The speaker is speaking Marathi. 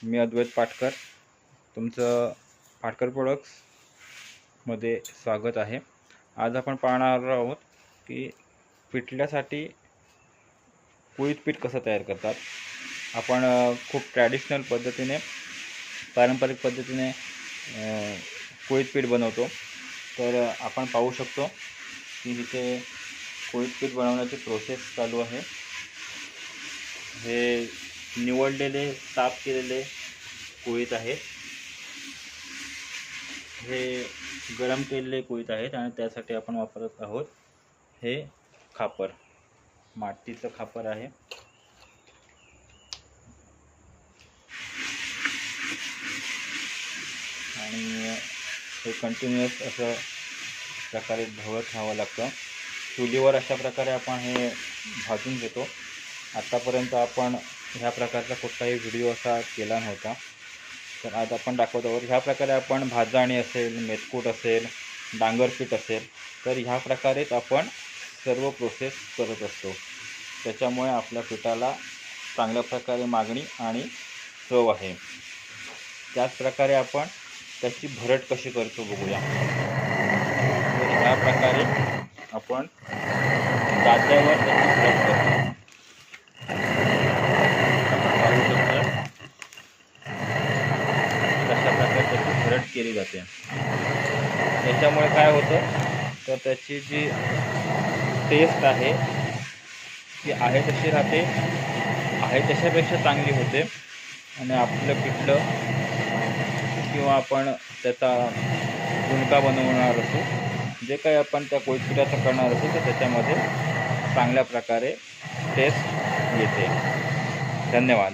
मी अद्वैत पाटकर, तुमचं पाटकर प्रोडक्ट्समध्ये स्वागत आहे। आज आपण पाहणार आहोत की पिठल्यासाठी पोळीत पीठ कसं तयार करतात। आपण खूप ट्रॅडिशनल पद्धतीने, पारंपरिक पद्धतीने पोळीत पीठ बनवतो। तर आपण पाहू शकतो की इथे पोळीत पीठ बनवण्याची प्रोसेस चालू आहे। हे निवडलेले, साफ केलेले पोळीत आहेत। हे गरम केलेले पोळीत आहेत आणि त्यासाठी आपण वापरत आहोत हे खापर, मातीचं खापर आहे। आणि हे कंटिन्युअस असं प्रकारे ढवळत राहावं लागतं। चुलीवर अशा प्रकारे आपण हे भाजून घेतो। आतापर्यंत आपण ह्या प्रकारचा कुठलाही व्हिडिओ असा केला नव्हता, तर आज आपण दाखवत आहोत। ह्या प्रकारे आपण भाजणी असेल, मेथकूट असेल, डांगरपीठ असेल, तर ह्या प्रकारेच आपण सर्व प्रोसेस करत असतो। त्याच्यामुळे आपल्या पिठाला चांगल्या प्रकारे मागणी आणि चव आहे। त्याच प्रकारे आपण त्याची भरट कशी करतो बघूया। तर ह्या प्रकारे आपण जात्यावर त्याची भरट करतो। पाहू शकता कशा प्रकारे त्याची भरट केली जाते। त्याच्यामुळे काय होतं, तर त्याची जी टेस्ट आहे ती आहे तशी राहते, आहे तशापेक्षा चांगली होते। आणि आपलं पिठलं किंवा आपण त्याचा झुणका बनवणार असू, जे काही आपण त्या पोळीत पिठाचं करणार असू, तर त्याच्यामध्ये चांगल्या प्रकारे टेस्ट येते। धन्यवाद।